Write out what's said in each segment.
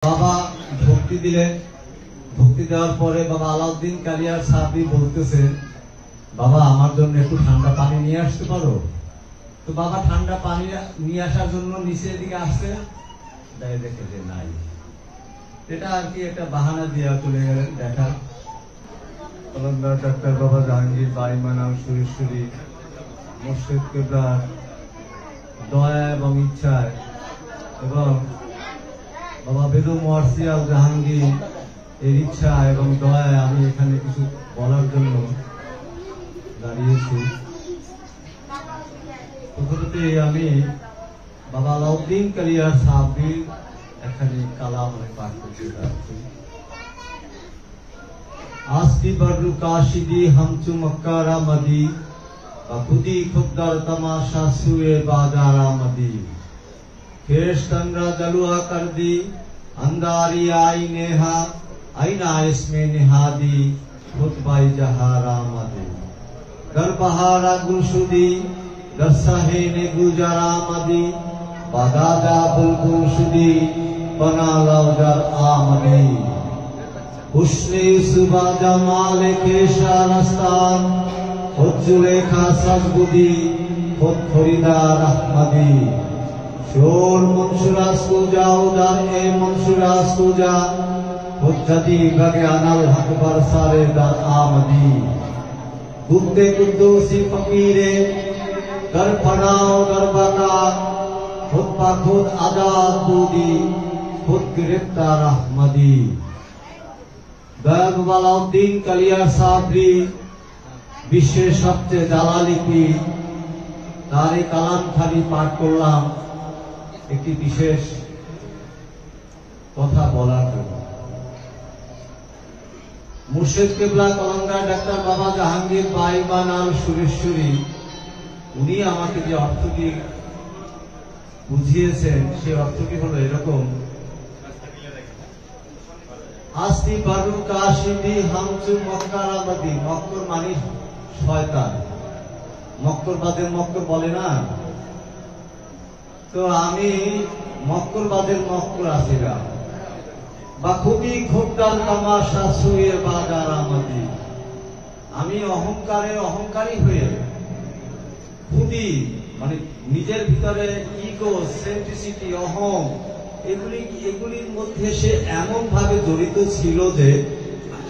বাবা ভক্তি দিলেন। ভক্তি দেওয়ার পরে বাবা আলাউদ্দিন কালিয়ার সাহেব বলতেছেন, বাবা আমার জন্য একটু ঠান্ডা পানি নিয়ে আসতে পারো? তো বাবা ঠান্ডা পানি নিয়ে আসার জন্য নিচের দিকে আসছে, দেখে যে নাই। এটা আর কি একটা বাহানা দিয়ে চলে গেলেন। দেখা ডাক্তার বাবা জাহাঙ্গীর বাইমানাম সুরেশ্বরী মুর্শিদ কেবলার দয়া এবং ইচ্ছায় এবং বাবা বেদু মার্সিয়াল জাহাঙ্গীর এর ইচ্ছা এবং দয়ায় আমি এখানে কিছু বলার জন্য দাঁড়িয়েছি। প্রথমে আমি বাবা আলাউদ্দিন কালিয়ার সাহেবের এখানে কালাম পাঠ করতে যাচ্ছি। आस्ती बर्रु काशिदी हमचु मक्कारा मदी खुदी खुददार तमाशा सुए बाजारा मदी केश तंद्रा दलुआ कर दी अंदारी आई नेहा आईना इसमें निहादी खुद बाई जहारा मदी दर बहारा गुलशुदी दरसाहे ने गुजारा मदी बादादा बुलबुल शुदी बना लवदर आमदी हुस्ने सुबह जमाल केशारस्तान खुद जुलेखा सजबुदी खुद खरीदार अहमदी शोर मंशुरा सूजा उदर ए मंशुरा सूजा खुद जदी बगे अनल हकबर सारे दर आमदी गुद्दे कुद्दूसी फकीरे दर फड़ाओ दर बका खुद पा खुद आजाद बूदी खुद गिरफ्तार अहमदी बाबा আলাউদ্দিন কালিয়ার সাহেব বিশ্বের সবচেয়ে জালালিপি তার এই কালামখানি পাঠ করলাম একটি বিশেষ কথা বলার জন্য। মুর্শিদ কেবলা কলঙ্গার ডাক্তার বাবা জাহাঙ্গীর বাইমানাল সুরেশ্বরী উনি আমাকে যে অর্থটি বুঝিয়েছেন সেই অর্থটি হলো এরকম, आस्ती बरु काशिदी हमचु मक्कारा मदी मक्कर मानी शयतान मक्करबाদের मक्कर বলে না, তো আমি মক্করবাদের মক্কর আছিলাম বা খুবই খোদার তামাশা সুয়ে বাজারা মদি আমি অহংকারে অহংকারী হয়ে খুদি মানে নিজের ভিতরে ইগো সেন্ট্রিসিটি অহং এগুলির মধ্যে সে এমন ভাবে জড়িত ছিল যে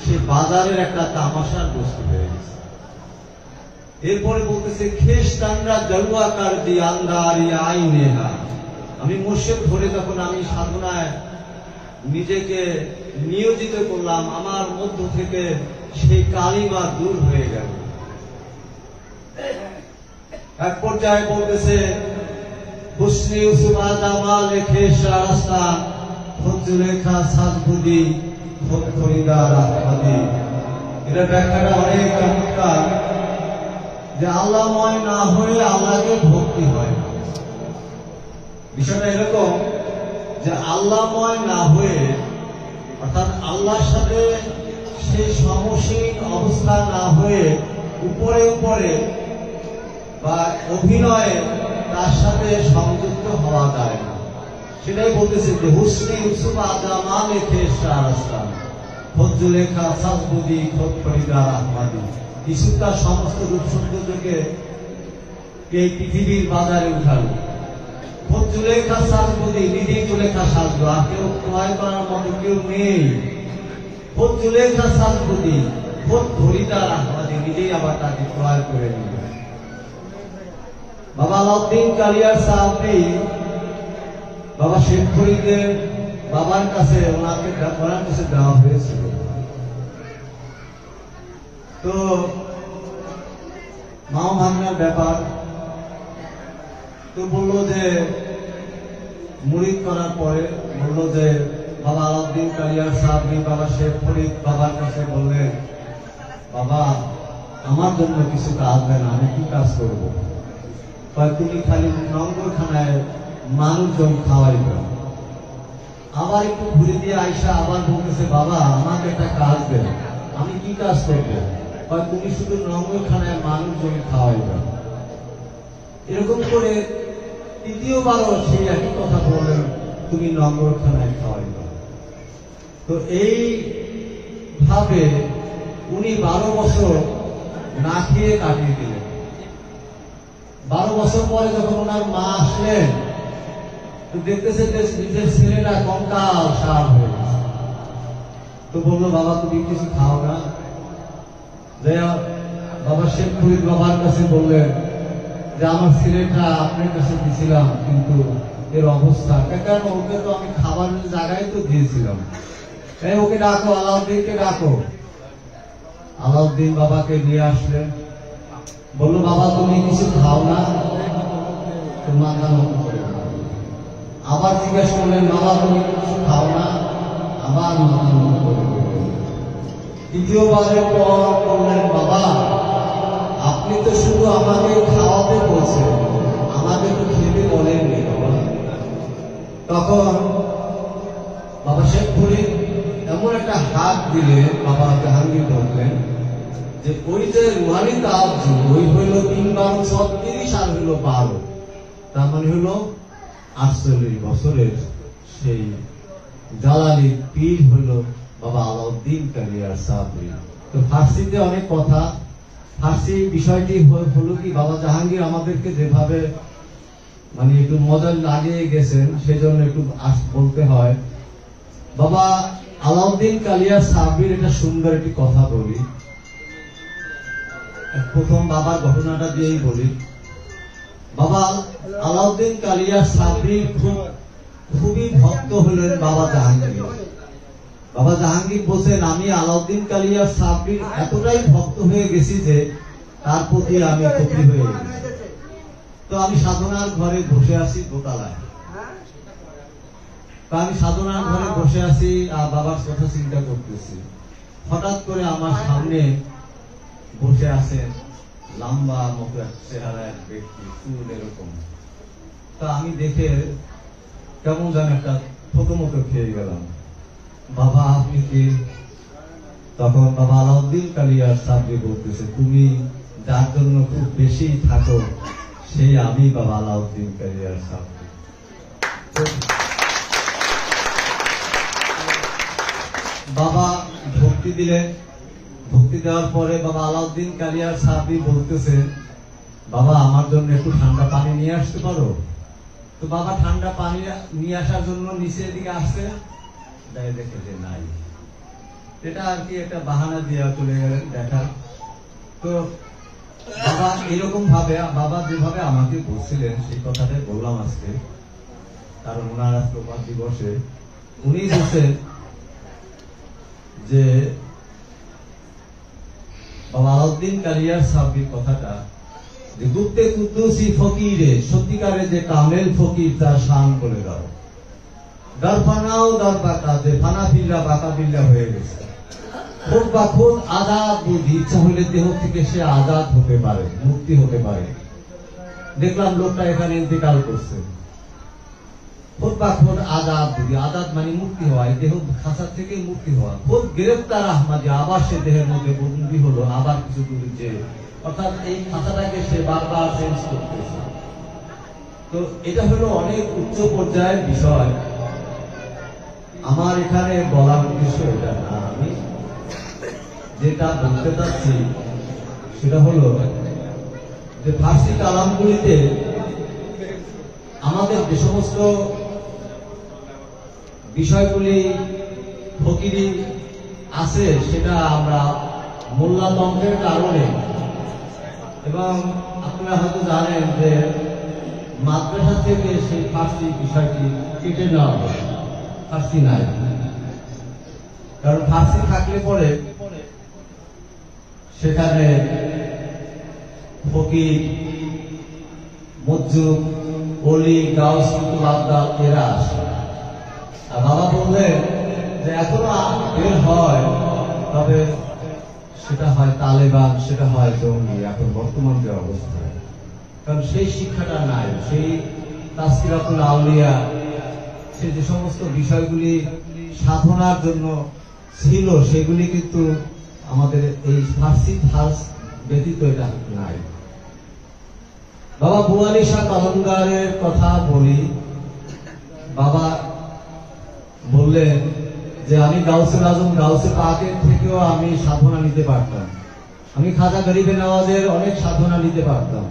সে বাজারের একটা তামাশার বস্তু হয়ে গেছে। এরপরে বলতেছে খ্রিস্টানরা জলুয়া কার দি আন্দারি আইনেহা আমি মুর্শিদ ধরে যখন আমি সাধনায় নিজেকে নিয়োজিত করলাম আমার মধ্য থেকে সেই কালিমা দূর হয়ে গেল। এক পর্যায়ে বলতেছে हुस्ने उसबा जमाल केशारस्तान खुद जुलेखा सजबुदी खुद खरीदार अहमदी। এটা ব্যাখ্যাটা অনেক চমৎকার যে আল্লাহময় না হয়ে আল্লাহকে ভক্তি হয় না। বিষয়টা এরকম যে আল্লাহময় না হয়ে অর্থাৎ আল্লাহর সাথে সেই সমসীন অবস্থা না হয়ে উপরে উপরে বা অভিনয়ে তার সাথে সংযুক্ত হওয়া যায় না। সেটাই বলতেছে যে হুসনে ইউসুফা জামালে কেশারস্তান খুদ জুলেখা সাজবুদি খুদ খরিদার আহমদি। ইউসুফ তার সমস্ত রূপ সৌন্দর্যকে এই পৃথিবীর বাজারে উঠালো। খুদ জুলেখা সাজবুদি নিজেই জুলেখা সাজলো, আর কেউ ক্রয় করার মতো কেউ নেই। খুদ জুলেখা সাজবুদি খুদ খরিদার আহমদি নিজেই আবার তাকে ক্রয় করে নিল। বাবা আলাউদ্দিন কালিয়ার সাহেব বাবা শেখ ফরিদের বাবার কাছে ওনার কাছে দেওয়া হয়েছিল। তো মাও ভাঙার ব্যাপার, তো বললো যে মুরিদ করার পরে বললো যে বাবা আলাউদ্দিন কালিয়ার সাহেব বাবা শেখ ফরিদ বাবার কাছে বললেন, বাবা আমার জন্য কিছু কাজ দেন, আমি কি কাজ করবো? তুমি খালি নঙ্গরখানায় মানুষজন খাওয়াইবে। আবার একটু ঘুরে দিয়ে আইসা আবার বলতেছে, বাবা আমাকে একটা কাজ দেন, আমি কি কাজ করবো? তুমি শুধু নঙ্গরখানায় মানুষজন খাওয়াইবে। এরকম করে তৃতীয়বারও সেই একই কথা বললেন, তুমি নঙ্গরখানায় খাওয়াইবে। তো এই ভাবে উনি 12 বছর না খেয়ে কাটিয়ে দিলেন। 12 বছর পরে যখন ওনার মা আসলেন, তো দেখতেছে যে নিজের ছেলেটা কঙ্কাল সার হয়ে গেছে। তো বললো, বাবা তুমি কিছু খাও না? বাবা শেখ ফরিদ বাবার কাছে বললেন যে আমার ছেলেটা আপনার কাছে দিয়েছিলাম, কিন্তু এর অবস্থা কেন? ওকে তো আমি খাবারের জায়গায় তো দিয়েছিলাম। ওকে ডাকো, আলাউদ্দিনকে ডাকো। আলাউদ্দিন বাবাকে নিয়ে আসলেন। বললো, বাবা তুমি কিছু খাও না? আবার জিজ্ঞাসা করলেন, বাবা তুমি কিছু খাও না? আবার দ্বিতীয়বারের পর বললেন, বাবা আপনি তো শুধু আমাকে খাওয়াতে বলছেন, আমাকে তো খেতে বলেননি বাবা। তখন বাবা শেখ ফরিদ এমন একটা হাত দিলে বাবা জাহাঙ্গীর বললেন যে ওই যে রুহানি তাওয়াজ্জুহ, ওই হইল 3 বার 36 আর হইল 12, তার মানে হইল 48 বছরের সেই জালালি পীর হইল বাবা আলাউদ্দিন কালিয়ার সাবরি। তো ফার্সিতে অনেক কথা, ফার্সি বিষয়টি হলো কি, বাবা জাহাঙ্গীর আমাদেরকে যেভাবে মানে একটু মজা লাগিয়ে গেছেন, সেজন্য একটু বলতে হয়। বাবা আলাউদ্দিন কালিয়ার সাবরির একটা সুন্দর একটি কথা বলি। প্রথম বাবার ঘটনাটা দিয়েই বলি। বাবা আলাউদ্দিন কালিয়ার সাবরি খুবই ভক্ত হলেন বাবা জাহাঙ্গীর। বাবা জাহাঙ্গীর বলছেন, আমি আলাউদ্দিন কালিয়ার সাবরির এতটাই ভক্ত হয়ে গেছি যে তার প্রতি আমি ক্ষতি হয়ে গেছি। তো আমি সাধনার ঘরে বসে আছি দোতলায়। আমি সাধনার ঘরে বসে আছি আর বাবার কথা চিন্তা করতেছি। হঠাৎ করে আমার সামনে বসে আছেন লম্বা মতো এক চেহারা এক ব্যক্তি, চুল এরকম। তা আমি দেখে কেমন যেন একটা থতমত খেয়ে গেলাম। বাবা আপনি কি? তখন বাবা আলাউদ্দিন কালিয়ার সাবরি বলতেছে, তুমি যার জন্য খুব বেশি থাকো সেই আমি বাবা আলাউদ্দিন কালিয়ার সাবরি। বাবা ভক্তি দিলেন। ভক্তি দেওয়ার পরে বাবা আলাউদ্দিন কালিয়ার সাবরি বলতেছে, বাবা আমার জন্য একটু ঠান্ডা পানি নিয়ে আসতে পারো? তো বাবা ঠান্ডা পানি নিয়ে আসার জন্য নিচের দিকে আসছে, দেখে যে নাই। এটা আর কি একটা বাহানা দিয়ে চলে গেলেন দেখা। তো বাবা এরকম ভাবে, বাবা যেভাবে আমাকে বলছিলেন সেই কথাটাই বললাম আজকে, কারণ ওনার প্রবাদ দিবসে উনি বলছেন যে বাবা আলাউদ্দিন কালিয়ার সাবরির কথাটা, যে গুপ্তে কুদ্দুসি ফকিরে, সত্যিকারে যে কামেল ফকির তার শান বলে দাও। দরফানাও দরবাকা, যে ফানা বিল্লা বাকা বিল্লা হয়ে গেছে। খুব বা খুব আজাদ বুদ্ধি, ইচ্ছা হলে দেহ থেকে সে আজাদ হতে পারে, মুক্তি হতে পারে। দেখলাম লোকটা এখানে ইন্তেকাল করছে। খুব বা খুব আজাদ বুদ্ধি, আজাদ মানে মুক্তি হওয়া, দেহ খাঁচা থেকে মুক্তি হওয়া। খুব গ্রেফতার আহমাদি, আবার সে দেহের মধ্যে বন্দী হলো, আবার কিছু দূরে, অর্থাৎ এই খাঁচাটাকে সে বারবার চেঞ্জ করতেছে। তো এটা হলো অনেক উচ্চ পর্যায়ের বিষয়। আমার এখানে বলার উদ্দেশ্য এটা না। আমি যেটা বলতে চাচ্ছি সেটা হলো যে ফার্সি কালামগুলিতে আমাদের যে সমস্ত বিষয়গুলি ফকিরি আছে, সেটা আমরা মোল্লাতন্ত্রের কারণে, এবং আপনারা হয়তো জানেন যে মাদ্রাসা থেকে সেই ফার্সি বিষয়টি কেটে নেওয়া হয়, ফার্সি নাই। কারণ ফার্সি থাকলে পরে সেখানে ফকির, মজ্জুব, অলি, গাউস, কুতুব, আবদাল এরা আসে। আর বাবা বললেন যে এখনো বের হয়, তবে সেটা হয় তালেবান, সেটা হয় জঙ্গি, এখন বর্তমান যে অবস্থা। কারণ সেই শিক্ষাটা নাই, সেই তাসকিরাতুল আউলিয়া, সে যে সমস্ত বিষয়গুলি সাধনার জন্য ছিল, সেগুলি কিন্তু আমাদের এই ফার্সি ফার্স ব্যতীত এটা নাই। বাবা বুয়ালি শাহ কলমদারের কথা বলি। বাবা বললেন যে আমি গাউসুল আজম গাউসে পাকের থেকেও আমি সাধনা নিতে পারতাম, আমি খাজা গরিবে নওয়াজের অনেক সাধনা নিতে পারতাম,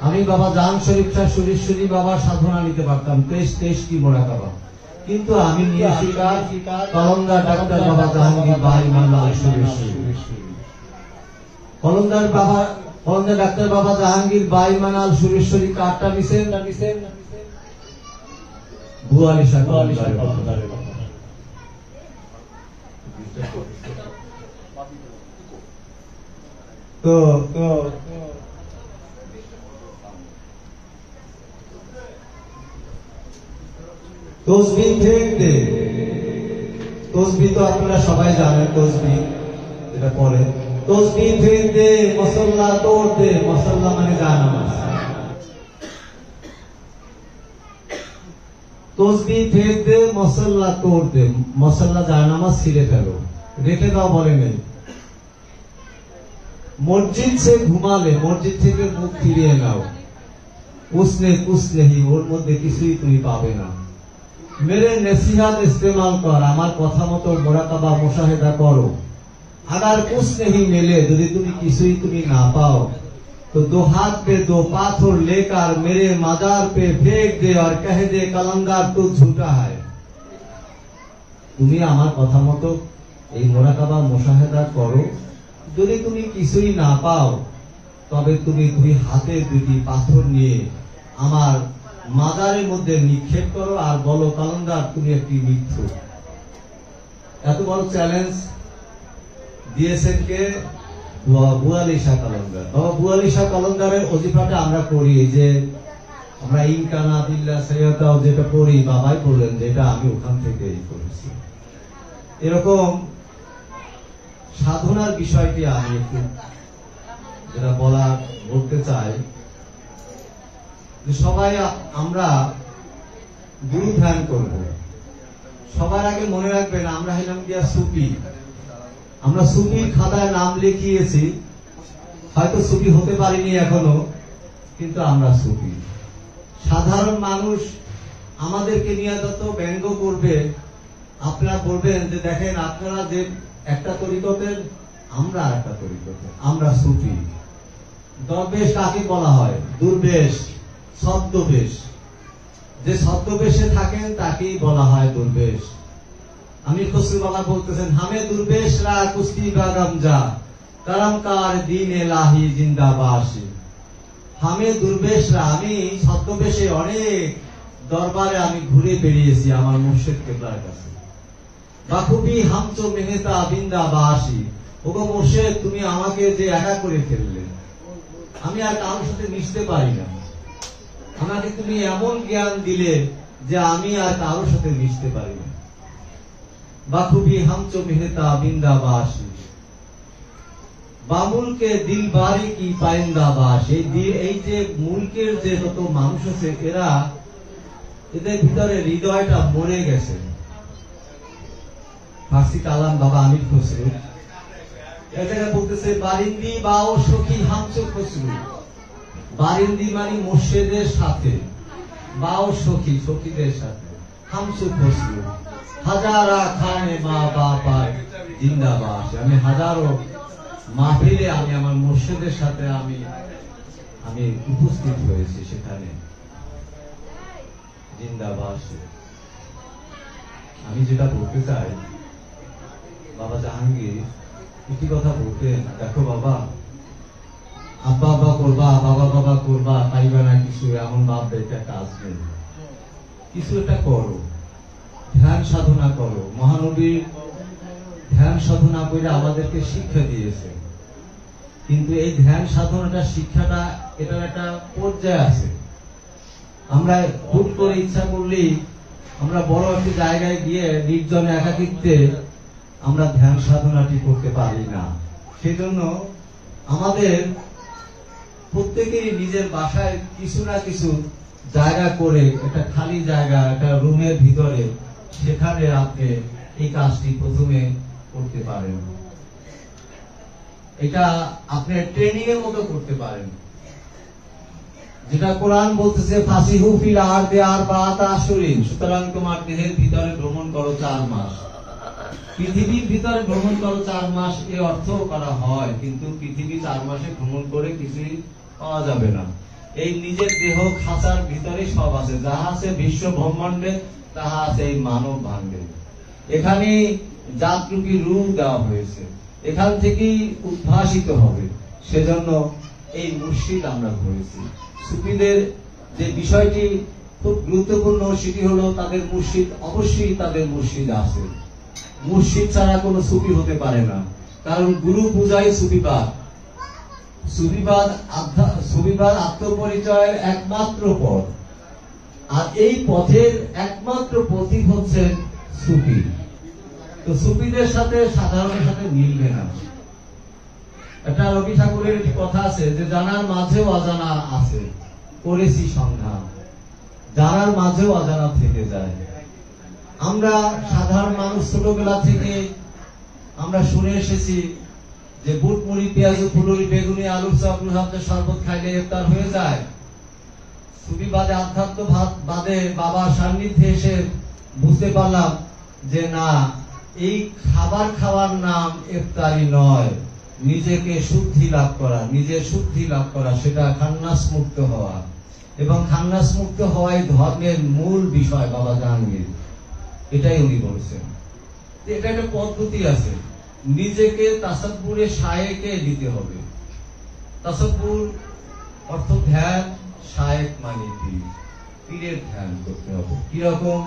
আমি বাবা জান শরীফ শাহ সুরেশ্বরী বাবার সাধনা নিতে পারতাম, 23টি মোরাকাবা। কিন্তু আমি নিয়ে শিকার কলমদার ডাক্তার বাবা জাহাঙ্গীর বাঈমানাল সুরেশ্বরী, কলমদার ডাক্তার বাবা জাহাঙ্গীর বাঈমানাল সুরেশ্বরী কারটা নিছেন বুয়ালি শাহ কলমদারের। তো তসবি ফেকতে, তসবি তো আপনারা সবাই জানেন, তসবি এটা পরে তসবি ফেক দে মসল্লা তোড় দে, মসল্লা মানে জানামাজ, তসবি ফেক দে মসল্লা তোড় দে, মসল্লা জানামাজ ছিঁড়ে ফেলো, রেখে দাও বলে নেই। মসজিদ সে ঘুমালে, মসজিদ থেকে মুখ ফিরিয়ে নাও, উসনে কুছ নেহি, ওর মধ্যে কিছুই তুমি পাবে না। মেরে নসিহাত ইস্তেমাল কর, আমার কথা মতো মোরাকাবা মুশাহেদা করো। আগার কুছ নেহি মেলে, যদি তুমি কিছুই তুমি না পাও তো দো হাত পে দো পাথর লেকার মেরে মাজার পে ফেক দে আর কহ দে কলমদার তো ঝুটা হয়। তুমি আমার কথা মতো এই মোরাকাবা মুশাহেদা করো, যদি তুমি কিছুই না পাও তবে তুমি দুই হাতে দুটি পাথর নিয়ে আমার মাজারের মধ্যে নিক্ষেপ করো আর বলো কলমদার তুমি একটি মিথ্যুক। এত বড় চ্যালেঞ্জ দিয়েছেন কে? বুয়ালি শাহ কলমদার। বাবা বুয়ালি শাহ কলমদারের ওজিফাটা আমরা করি, যে আমরা ইনকানা বিল্লাহ সৈয়দাও যেটা পড়ি, বাবাই বললেন যেটা আমি ওখান থেকেই করেছি। এরকম সাধনার বিষয়টি আমি একটু যেটা বলতে চাই, সবাই আমরা গুরু ধ্যান করব। সবার আগে মনে রাখবেন আমরা হইলাম গিয়া সুফি, আমরা সুফির খাতায় নাম লিখিয়েছি, হয়তো সুফি হতে পারিনি এখনো, কিন্তু আমরা সুফি। সাধারণ মানুষ আমাদেরকে নিয়ে যত ব্যঙ্গ করবে, আপনারা বলবেন যে দেখেন আপনারা যে একটা তরিকতের, আমরা একটা তরিকতের, আমরা সুফি। দরবেশ কাকে বলা হয়? দুর্বেশ, ছদ্মবেশ। যে ছদ্মবেশে থাকেন তাকেই বলা হয় দুর্বেশ। আমির খসরু বাবা বলতেছেন, হামে দুর্বেশ রা কুস্তি বাগাম যা করমকার দিন এলাহি জিন্দাবাসী। হামে দুর্বেশ রা, আমি ছদ্মবেশে অনেক দরবারে আমি ঘুরে বেরিয়েছি আমার মুর্শিদ কেবলার কাছে। বাকুবি হামচো মেহতা বিন্দাবাসী, ওগো মুর্শিদ তুমি আমাকে যে একা করে ফেললে, আমি আর কারোর সাথে মিশতে পারি না, আমাকে তুমি এমন জ্ঞান দিলে যে আমি আর কারোর সাথে মিশতে পারি না। বাকুবি হামচো মেহতা বিন্দাবাসী, বামুলকে দিল বাড়ি কি পাইন্দাবাস। এই যে মুলকের যে যত মানুষ আছে, এদের ভিতরে হৃদয়টা মরে গেছে। ফার্সি কালাম বাবা আমির খসরু এখানে বলতেছে, বারিন্দি বা ও সখী হামচো খসরু। বারিন্দি মানে মুর্শিদের সাথে, বা ও সখী সখীদের সাথে, হামচো খসরু। হাজারা খানে মা বাপায় জিন্দাবাস। আমি হাজারো মাহফিলে আমি আমার মুর্শিদের সাথে আমি উপস্থিত হয়েছি, সেখানে জিন্দাবাস। আমি যেটা বলতে চাই, বাবা জাহাঙ্গীর একটি কথা বলতেন, দেখো বাবা, আব্বা আব্বা করবা, বাবা বাবা করবা, পাইবা না কিছু, এমন বাপ বেটা কাজ নেই। কিছু একটা করো, ধ্যান সাধনা করো। মহানবীর ধ্যান সাধনা করে আমাদেরকে শিক্ষা দিয়েছে, কিন্তু এই ধ্যান সাধনাটা শিক্ষাটা এটার একটা পর্যায়ে আছে। আমরা হুট করে ইচ্ছা করলেই আমরা বড় একটি জায়গায় গিয়ে নির্জনে একাকিত্বে আমরা ধ্যান সাধনাটি করতে পারি না। সেই জন্য আমাদের প্রত্যেকেরই নিজের বাসায় কিছু না কিছু জায়গা করে, একটা খালি জায়গা, একটা রুমের ভিতরে, সেখানে আপনি এই কাজটি প্রথমে করতে পারেন। এটা আপনি ট্রেনিং এর মতো করতে পারেন, যেটা কোরআন বলতেছে ফাসিহু ফিল আরদি আরবাআতা আশহুরিন। সুতরাং তোমার দেহের ভিতরে ভ্রমণ করো 4 মাস। পৃথিবীর ভিতরে ভ্রমণ করো 4 মাস, এ অর্থ করা হয়, কিন্তু পৃথিবী 4 মাসে ভ্রমণ করে কিছুই পাওয়া যাবে না। এই নিজের দেহ খাঁচার ভিতরে সব আছে, যাহা আছে বিশ্ব ব্রহ্মাণ্ডে তাহা আছে এই মানব ভাণ্ডে। এখানে জাতরূপী রূপ দেওয়া হয়েছে, এখান থেকেই উদ্ভাসিত হবে। সেজন্য এই মুর্শিদ আমরা ধরেছি। সুফিদের যে বিষয়টি খুব গুরুত্বপূর্ণ সেটি হলো তাদের মুর্শিদ, অবশ্যই তাদের মুর্শিদ আছে। মুর্শিদ ছাড়া কোনো সুফি হতে পারে না, কারণ গুরু পূজাই সুফিবাদ। সুফিবাদ আত্মপরিচয়ের একমাত্র পথ, আর এই পথের একমাত্র পথিক হচ্ছেন সুফি। তো সুফিদের সাথে সাধারণের সাথে মিলবে না। একটা রবি ঠাকুরের একটি কথা আছে যে জানার মাঝেও অজানা আছে, করেছি সন্ধান। জানার মাঝেও অজানা থেকে যায়। আমরা সাধারণ মানুষ ছোটবেলা থেকে আমরা শুনে এসেছি যে বুট মুড়ি পেঁয়াজু ফুলুরি বেগুনি আলুর চপ রুহাবদের শরবত খাইলে ইফতার হয়ে যায়। সুফিবাদে আধ্যাত্মবাদে বাবার সান্নিধ্যে এসে বুঝতে পারলাম যে না, এই খাবার খাওয়ার নাম ইফতারি নয়, নিজেকে শুদ্ধি লাভ করা, নিজের শুদ্ধি লাভ করা, সেটা খান্নাস মুক্ত হওয়া। এবং খান্নাস মুক্ত হওয়াই ধর্মের মূল বিষয়। বাবা জাহাঙ্গীর এটাই উনি বলছেন। এটা একটা পদ্ধতি আছে, নিজেকে তাসাব্বুরে শায়েকে দিতে হবে। তাসাব্বুর অর্থ ধ্যান, শায়েক মানে পীর, পীরের ধ্যান করতে হবে। কিরকম?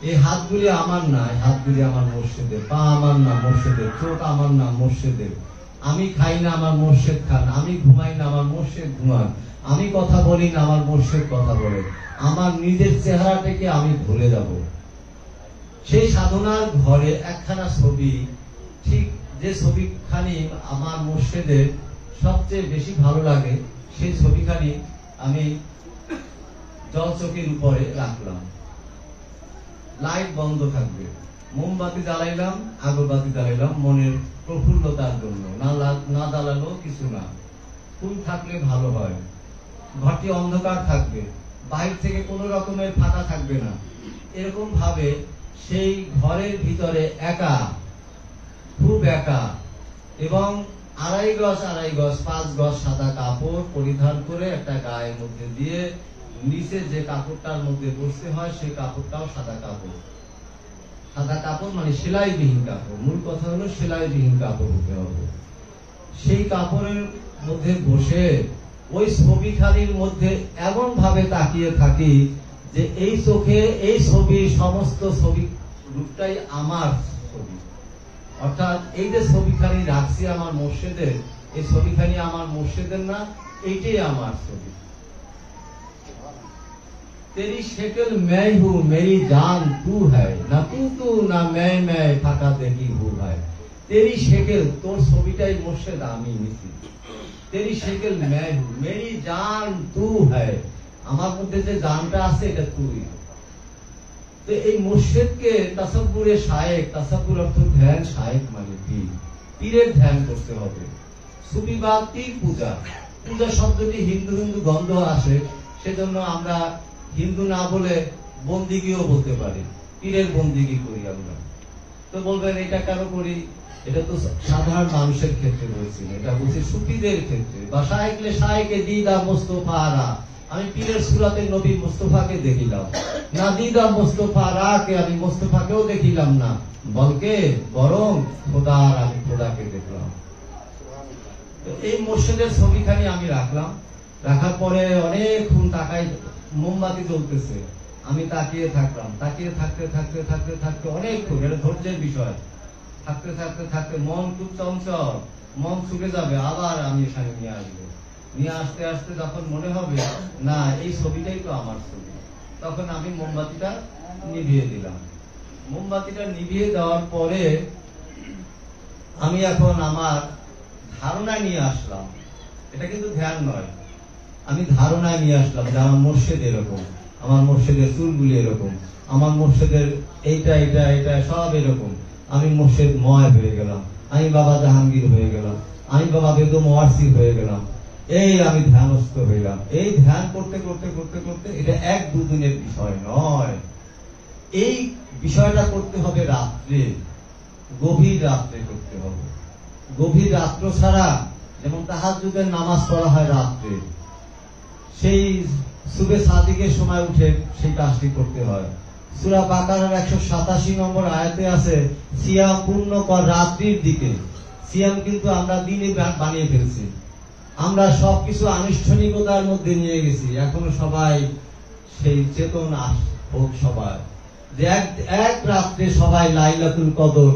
এই হাতগুলি আমার না, হাতগুলি আমার মুর্শিদের, পা আমার না মুর্শিদের, চোখ আমার না মুর্শিদের, আমি খাই না আমার মুর্শিদ খান, আমি ঘুমাই না আমার মুর্শিদ ঘুমান, আমি কথা বলি না আমার মুর্শিদ কথা বলে। আমার নিজের চেহারাটাকে আমি ভুলে যাব। সেই সাধনার ঘরে একখানা ছবি, ঠিক যে ছবিখানি আমার মুর্শিদের সবচেয়ে বেশি ভালো লাগে, সেই ছবিখানি আমি জলচকের উপরে রাখলাম। লাইট বন্ধ থাকবে, মোমবাতি জ্বালাইলাম, আগরবাতি জ্বালাইলাম মনের প্রফুল্লতার জন্য, না জ্বালানো কিছু না। ফুল থাকলে ভালো হয়। ঘরটি অন্ধকার থাকবে, বাইরে থেকে কোন রকমের ফাঁকা থাকবে না। এরকম ভাবে সেই ঘরের ভিতরে একা, খুব একা, এবং 2.5 গজ 5 গজ সাদা কাপড় পরিধান করে একটা গায়ের মধ্যে দিয়ে নিচে যে কাপড়টার মধ্যে বসতে হয় সেই কাপড়টাও সাদা কাপড়। সাদা কাপড় মানে সেলাইবিহীন কাপড়। মূল কথা হলো সেলাইবিহীন কাপড় হতে হবে। সেই কাপড়ের মধ্যে বসে ওই ছবিখানির মধ্যে এমন ভাবে তাকিয়ে থাকি যে এই চোখে এই ছবি, সমস্ত ছবি রূপটাই আমার ছবি। অর্থাৎ এই যে ছবিখানি রাখছি আমার মুর্শিদের, এই ছবিখানি আমার মুর্শিদের না, এইটাই আমার ছবি। तेरी शक्ल मैं हूँ, मेरी जान तू है, ना तू ना मैं फाका देखी हूँ है। तेरी शक्ल, তোর ছবিটাই মুর্শিদ আমি নিছি। तेरी शक्ल मैं हूँ, मेरी जान तू है, আমার মধ্যে যে জানটা আছে এটা তুই। তো এই মুর্শিদকে তাসাব্বুরে শায়েক, তাসাব্বুর অর্থ ধ্যান, শায়েক মানে পীর, পীরের ধ্যান করতে হবে। সুফিবাদ পীর পূজা, পূজা শব্দটি হিন্দু হিন্দু গন্ধ আসে, সেজন্য আমরা হিন্দু না বলে বন্দিগিও বলতে পারি, পীরের বন্দিগি করি আমরা। তো বলবেন এটা কেন করি? এটা তো সাধারণ মানুষের ক্ষেত্রে রয়েছে, এটা বলছি সুফিদের ক্ষেত্রে। বা শায়েকলে শায়েকে দিদা মোস্তফারা, আমি পীরের সুরাতে নবী মোস্তফাকে দেখিলাম না, দিদা মোস্তফারাকে আমি মোস্তফাকেও দেখিলাম না, বরং খোদার আমি খোদাকে দেখলাম। এই মুর্শিদের ছবিখানি আমি রাখলাম। রাখার পরে অনেকক্ষণ তাকাই, মোমবাতি জ্বলতেছে, আমি তাকিয়ে থাকলাম। তাকিয়ে থাকতে থাকতে থাকতে থাকতে অনেকক্ষণ, এটা ধৈর্যের বিষয়, থাকতে থাকতে থাকতে মন খুব চঞ্চল, মন ছুটে যাবে, আবার আমি এখানে নিয়ে আসবো। নিয়ে আসতে আসতে যখন মনে হবে না এই ছবিটাই তো আমার ছবি, তখন আমি মোমবাতিটা নিভিয়ে দিলাম। মোমবাতিটা নিভিয়ে দেওয়ার পরে আমি এখন আমার ধারণা নিয়ে আসলাম। এটা কিন্তু ধ্যান নয়, আমি ধারণায় নিয়ে আসলাম যে আমার মুর্শিদ এরকম, আমার মুর্শিদের চুলগুলি এরকম, আমার মুর্শিদের এইটা এটা এটা সব এরকম। আমি মুর্শিদময় হয়ে গেলাম, আমি বাবা জাহাঙ্গীর হয়ে গেলাম, আমি বাবা বেদম ওয়ারসি হয়ে গেলাম। এই আমি ধ্যানস্থ হইলাম। এই ধ্যান করতে করতে করতে করতে, এটা 1-2 দিনের বিষয় নয়, এই বিষয়টা করতে হবে রাত্রে। গভীর রাত্রে করতে হবে। গভীর রাত্র ছাড়া, যেমন তাহাজ্জুদের নামাজ পড়া হয় রাত্রে, সেই সুবে সাদিকের সময় উঠে সেই কাজটি করতে হয়। সূরা বাকারার 187 নম্বর আয়াতে আছে, সিয়াম পূর্ণ কর রাত্রির দিকে। সিয়াম কিন্তু আমরা দিনে বানিয়ে ফেলছি, আমরা সবকিছু আনুষ্ঠানিকতার মধ্যে নিয়ে গেছি। এখনো সবাই সেই চেতন হোক সবাই, যে এক রাত্রে সবাই লাইলাতুল কদর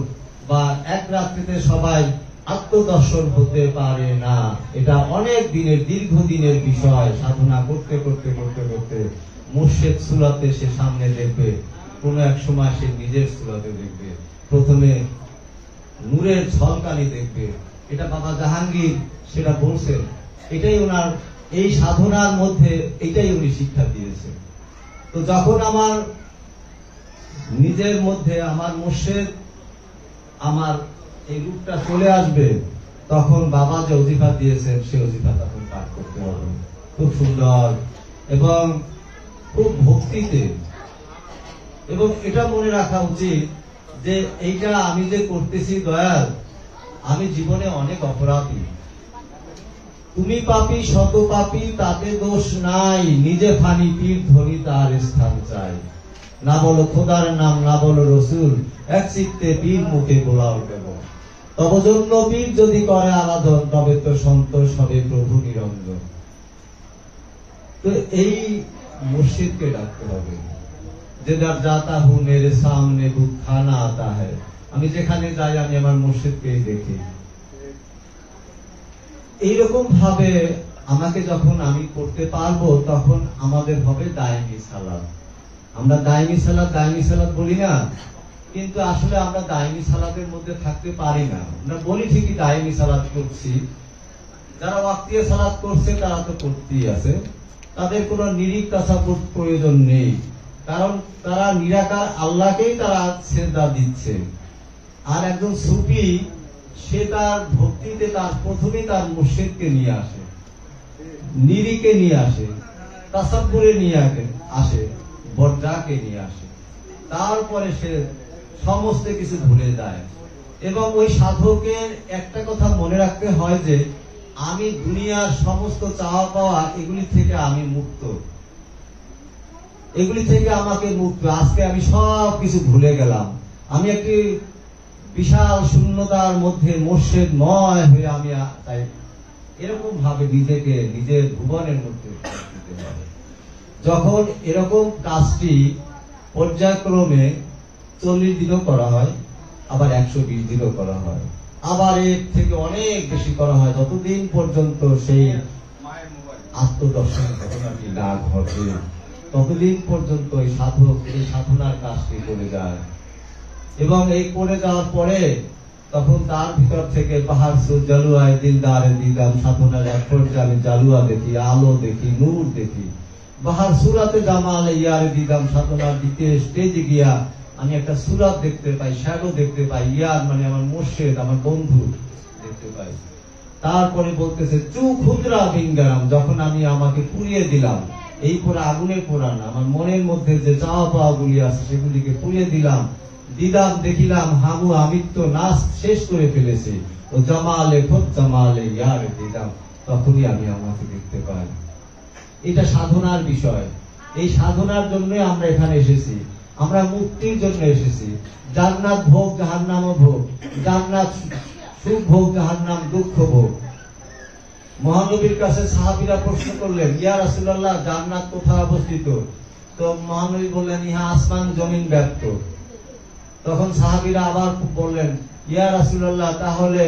বা এক রাত্রিতে সবাই আত্মদর্শন হতে পারে না। এটা অনেক দিনের, দীর্ঘদিনের বিষয়। সাধনা করতে করতে করতে করতে মুর্শিদ সুরাতে সে সামনে দেখবে, কোন এক সময় সে নিজের সুরাতে দেখবে, প্রথমে নূরের ঝলকানি দেখবে। এটা বাবা জাহাঙ্গীর সেটা বলছেন, এটাই ওনার এই সাধনার মধ্যে এটাই উনি শিক্ষা দিয়েছেন। তো যখন আমার নিজের মধ্যে আমার মুর্শিদ, আমার এই রূপটা চলে আসবে, তখন বাবা যে ওজিফা দিয়েছেন সে ওজিফা তখন পাঠ করতে হবে খুব সুন্দর এবং খুব ভক্তিতে। এবং এটা মনে রাখা উচিত যে এইটা আমি যে করতেছি দয়াল, আমি জীবনে অনেক অপরাধী। তুমি পাপী শত পাপী তাতে দোষ নাই, নিজে ফানি পীর ধরি তার স্থান চাই। না বলো খোদার নাম, না বলো রসুল, এক চিত্তে পীর মুখে বোলাও কেব। তব জন্য পীর যদি করে আরাধন, তবে তো সন্তোষ হবে প্রভু নিরঞ্জন। তো এই মুর্শিদকে ডাকতে হবে, যে যাতা হু মেরে সামনে দুঃখ খানা আতা হ্যায়। আমি যেখানে যাই আমি আমার মুর্শিদকেই দেখি। এইরকম ভাবে আমাকে যখন আমি করতে পারবো, তখন আমাদের হবে দায়মি সালাত। আমরা দায়মি সালাত বলি না, কিন্তু আসলে আমরা দায়মি সালাতের মধ্যে থাকতে পারি না। আমরা বলি ঠিকই দায়মি সালাত করছি, যারা ওয়াক্তিয়া সালাত করছে তারা তো করতেই আছে, তাদের কোনো নিরিখ তাসাব্বুত প্রয়োজন নেই, কারণ তারা নিরাকার আল্লাহকেই তারা সেজদা দিচ্ছে। আর একজন সুফি সে তার ভক্তিতে তার প্রথমে তার মুর্শিদকে নিয়ে আসে, নিরিকে নিয়ে আসে, তাসাব্বুরে নিয়ে আসে, বর্জাকে নিয়ে আসে, তারপরে সে সমস্ত কিছু ভুলে যায়। এবং ওই সাধকের একটা কথা মনে রাখতে হয় যে আমি দুনিয়ার সমস্ত চাওয়া পাওয়া এগুলি থেকে আমি মুক্ত, এগুলি থেকে আমাকে মুক্ত। আজকে আমি সব কিছু ভুলে গেলাম, আমি একটি বিশাল শূন্যতার মধ্যে মুর্শিদময় হয়ে আমি তাই এরকম ভাবে নিজেকে নিজের ভুবনের মধ্যে দিতে হবে। যখন এরকম কাজটি পর্যায়ক্রমে 40 দিনও করা হয়, আবার 120 দিনও করা হয়, আবার এর থেকে অনেক বেশি করা হয়, যতদিন পর্যন্ত সেই আত্মদর্শন ঘটনাটি না ঘটে, ততদিন পর্যন্ত এই সাধক এই সাধনার কাজটি করে যায়। এবং এই করে যাওয়ার পরে তখন তার ভিতর থেকে বাহার সু জালুয়ায় দিলদারে দিলাম, সাধনার এক পর্যায়ে আমি জালুয়া দেখি, আলো দেখি, নূর দেখি। বাহার সুরাতে জামালে ইয়ারে দিলাম, সাধনার দ্বিতীয় স্টেজে গিয়া আমি একটা সুরাত দেখতে পাই, শ্যাডো দেখতে পাই, ইয়ার মানে আমার মুর্শিদ, আমার বন্ধু দেখতে পাই। তারপরে বলতেছে চু ক্ষুদ্রা বিঙ্গারাম, যখন আমি আমাকে পুড়িয়ে দিলাম, এই পুরা আগুনের পোড়া না, আমার মনের মধ্যে যে চাওয়া পাওয়া গুলি আছে সেগুলিকে পুড়িয়ে দিলাম, দেখিলাম হামু আমিত্ব নাচ শেষ করে ফেলেছে, ও জামালে খোদ জামালে ইয়ার দিলাম, তখনই আমি আমাকে দেখতে পাই। এটা সাধনার বিষয়। এই সাধনার জন্য আমরা এখানে এসেছি, আমরা মুক্তির জন্য এসেছি। জান্নাত ভোগ, জাহান্নাম ভোগ, জান্নাত সুখ ভোগ, জাহান্নাম দুঃখ ভোগ। মহানবীর কাছে সাহাবীরা প্রশ্ন করলেন, ইয়া রাসূলুল্লাহ জান্নাত কোথায় অবস্থিত? তো মহানবী বললেন, ইহা আসমান জমিন ব্যাপ্ত। তখন সাহাবীরা আবার বললেন, ইয়া রাসূলুল্লাহ তাহলে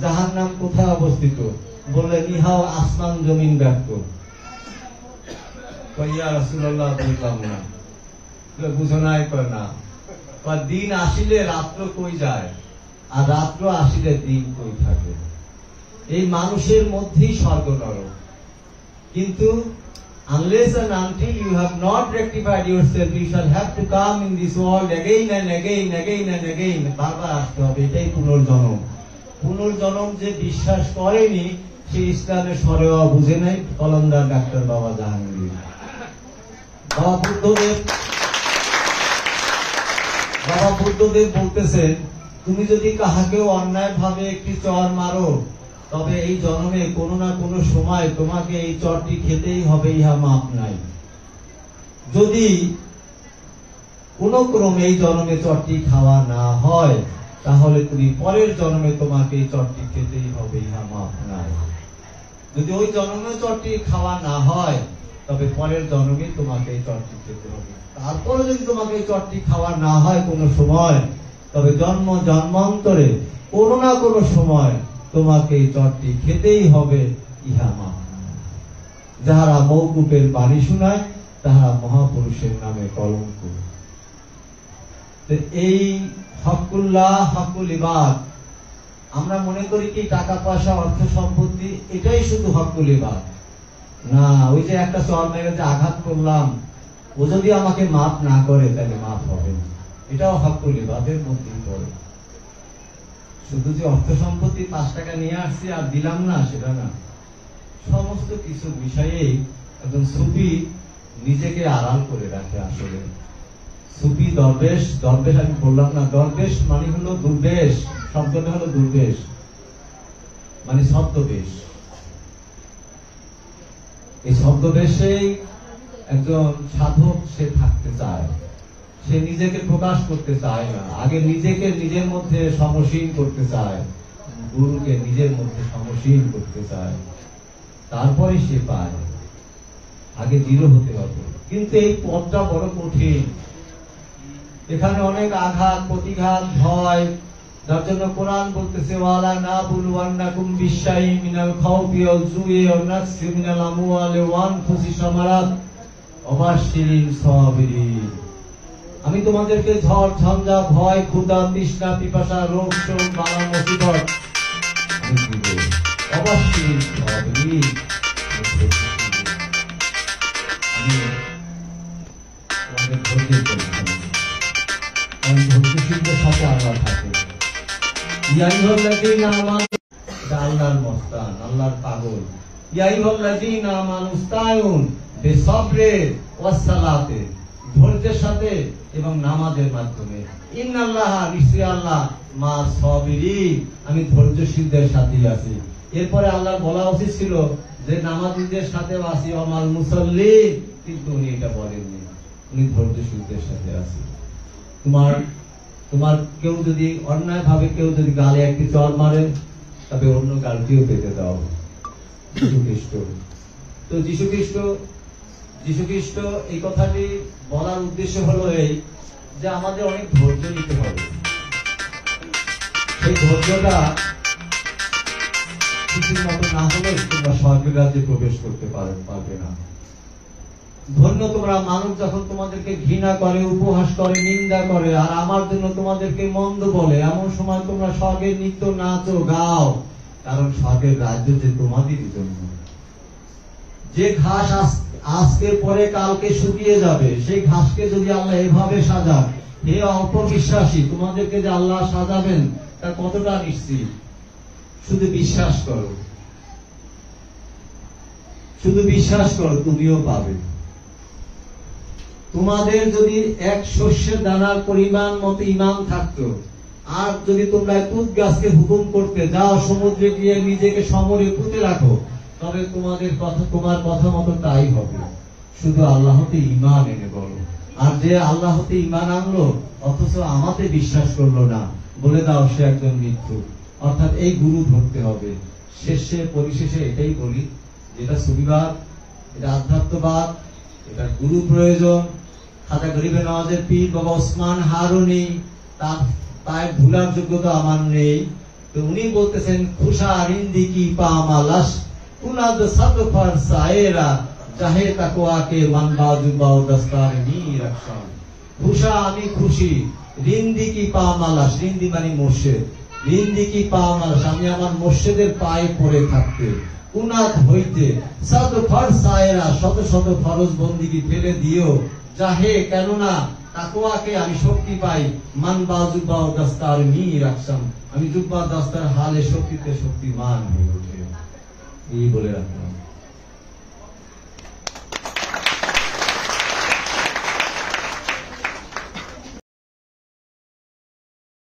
জাহান্নাম কোথায় অবস্থিত? বললেন, ইহাও আসমান জমিন ব্যাপ্ত। ইয়া রাসূলুল্লাহ বুঝলাম না, বুঝো নাই কর না, দিন আসিলে রাত্র কই যায়, আর রাত্র আসিলে দিন কই থাকে। এই মানুষের মধ্যেই স্বর্গ নরক। কিন্তু unless and until you have not rectified yourself, you shall have to come in this world again and again, again and again. বারবার আসতে হবে, এটাই পুনর্জন্ম। পুনর্জন্ম যে বিশ্বাস করেনি সে ইসলামের সরেওয়া বুঝে নাই। কলন্দার ডাক্তার বাবা জাহাঙ্গীর, বাবা বুদ্ধদেব বলতেছেন তুমি যদি কাহাকেও অন্যায় ভাবে একটি চর মারো, তবে এই জন্মে কোনো না কোনো সময় তোমাকে এই চরটি খেতেই হবে, ইহা মাপ নাই। যদি কোনো ক্রমে এই জন্মে চরটি খাওয়া না হয়, তাহলে তুমি পরের জন্মে তোমাকে এই চরটি খেতেই হবে, ইহা মাপ নাই। যদি ওই জন্মে চরটি খাওয়া না হয়, তবে পরের জন্মে তোমাকে এই চরটি খেতে হবে। তারপরে যদি তোমাকে এই চরটি খাওয়া না হয় কোনো সময়, তবে জন্ম জন্মান্তরে কোনো না কোনো সময় তোমাকে এই চরটি খেতেই হবে, ইহা মাপ নাই। যাহারা মওকুফের বাণী শোনায়, তাহারা মহাপুরুষের নামে কলঙ্ক। এই হকুল্লাহ হকুল ইবাদ, আমরা মনে করি কি টাকা পয়সা অর্থ সম্পত্তি এটাই শুধু হকুল ইবাদ না। ওই যে একটা চর মেরে যে আঘাত করলাম, ও যদি আমাকে মাফ না করে তাহলে মাফ হবে না, এটাও হকুল ইবাদের মধ্যেই পড়ে। শুধু যে অর্থ সম্পত্তি 5 টাকা নিয়ে আসছি আর দিলাম না, সেটা না। সমস্ত কিছু বিষয়েই একজন সুফি নিজেকে আড়াল করে রাখে। আসলে সুফি দরবেশ, দরবেশ আমি বললাম না, দরবেশ মানে হলো দুর্বেশ, শব্দটা হলো দুর্বেশ মানে ছদ্মবেশ। এই ছদ্মবেশেই একজন সাধক সে থাকতে চায়, সে নিজেকে প্রকাশ করতে চায় না। আগে নিজেকে নিজের মধ্যে সমসীন করতে চায়, গুরুকে নিজের মধ্যে সমসীন করতে চায়, তারপরে সে পায়। আগে দৃঢ় হতে হবে। কিন্তু এই পথটা বড় কঠিন, এখানে অনেক আঘাত প্রতিঘাত ভয়, যার জন্য কোরআন বলতেছে ওয়ালা নাবুলুওয়ান্নাকুম বিশাইইন মিনাল খাউফি ওয়াল জুই ওয়া নাকসি মিনাল আমওয়ালি ওয়া আনফুসি সামারাত ওয়াবাশশিরিস সাবিরিন। আমি তোমাদেরকে ঝড় ঝঞ্ঝা ভয় ক্ষুধা তৃষ্ণা পিপাসা রোগ শোক বালা মুসিবত আমি দিব, ওয়াবাশশিরিস সাবিরিন। আমি তোমাদের ধৈর্য করছি, কারণ ধৈর্যশীলদের সাথে আল্লাহ থাকে। ইয়া আইয়ুহাল্লাযীনা আমানু, আল্লাহর মস্তান, আল্লাহর পাগল। ইয়া আইয়ুহাল্লাযীনা আমানু ইসতাঈনু বিসবরি ওয়াস সালাতি, ধৈর্যের সাথে এবং নামাজের মাধ্যমে। ইন্নাল্লাহা, নিশ্চয়ই আল্লাহ, মা সাবিরিন, আমি ধৈর্যশীলদের সাথেই আছি। এরপরে আল্লাহ বলা উচিত ছিল যে নামাজীদের সাথেও আছি, আমাল মুসাল্লিন, কিন্তু উনি এটা বলেননি, উনি ধৈর্যশীলদের সাথে আছি। তোমার কেউ যদি অন্যায় ভাবে কেউ যদি গালে একটি চর মারে, তবে অন্য গালটিও পেতে দাও। যীশুখ্রিস্ট তো যীশুখ্রিস্ট এই কথাটি বলার উদ্দেশ্য হলো এই যে আমাদের অনেক ধৈর্য নিতে হবে। সেই ধৈর্যটা কিছুর মতো না হলে তোমরা স্বর্গের রাজ্যে প্রবেশ করতে পারবে না। ধন্য তোমরা, মানুষ যখন তোমাদেরকে ঘৃণা করে, উপহাস করে, নিন্দা করে, আর আমার জন্য তোমাদেরকে মন্দ বলে, এমন সময় তোমরা স্বর্গের নৃত্য নাচো গাও, কারণ স্বর্গের রাজ্য যে তোমাদেরই জন্য। যে ঘাস আজকের পরে কালকে শুকিয়ে যাবে, সেই ঘাসকে যদি আল্লাহ এভাবে সাজান, হে অল্প বিশ্বাসী, তোমাদেরকে যে আল্লাহ সাজাবেন তা কতটা নিশ্চিত। শুধু বিশ্বাস করো, শুধু বিশ্বাস করো, তুমিও পাবে। তোমাদের যদি এক শস্যের দানার পরিমাণ মতো ঈমান থাকতো, আর যদি তোমরা তুত গাছকে হুকুম করতে যাও সমুদ্রে গিয়ে নিজেকে সমরে পুঁতে রাখো, তবে তোমার কথা মতো তাই হবে। শুধু আল্লাহতে ঈমান এনে বলো। আর যে আল্লাহতে ঈমান আনলো অথচ আমাতে বিশ্বাস করলো না, বলে দাও সে একজন মিথ্যুক। অর্থাৎ এই গুরু ধরতে হবে। পরিশেষে এটাই বলি, যেটা সুফিবাদ, এটা আধ্যাত্মবাদ, এটা গুরু প্রয়োজন। খাজা গরিবে নওয়াজের পীর বাবা ওসমান হারুনি, তার ভুলার যোগ্যতা আমার নেই। তো উনি বলতেছেন, খুশা রিন্দি কি পামালাস কুনাদ সাদফার সায়েরা চাহে তাকওয়াকে মান বাজু বাও দস্তারে নি রাখসাম। খুশা, আমি খুশি, রিন্দি কি পামালাস, রিন্দি মানে মুর্শিদ, রিন্দি কি পামালাস, আমি আমার মুর্শিদের পায়ে পড়ে থাকতে, কুনাদ হইতে সাদফার সায়েরা, শত শত ফরজ বন্দিগি ফেলে দিও, চাহে কেননা তাকওয়াকে আমি শক্তি পাই, মান বাজু বাও দস্তার নি রাখসাম, আমি জুব্বা দস্তার হালে শক্তিতে শক্তিমান হয়ে ওঠে। এই বলে রাখলাম।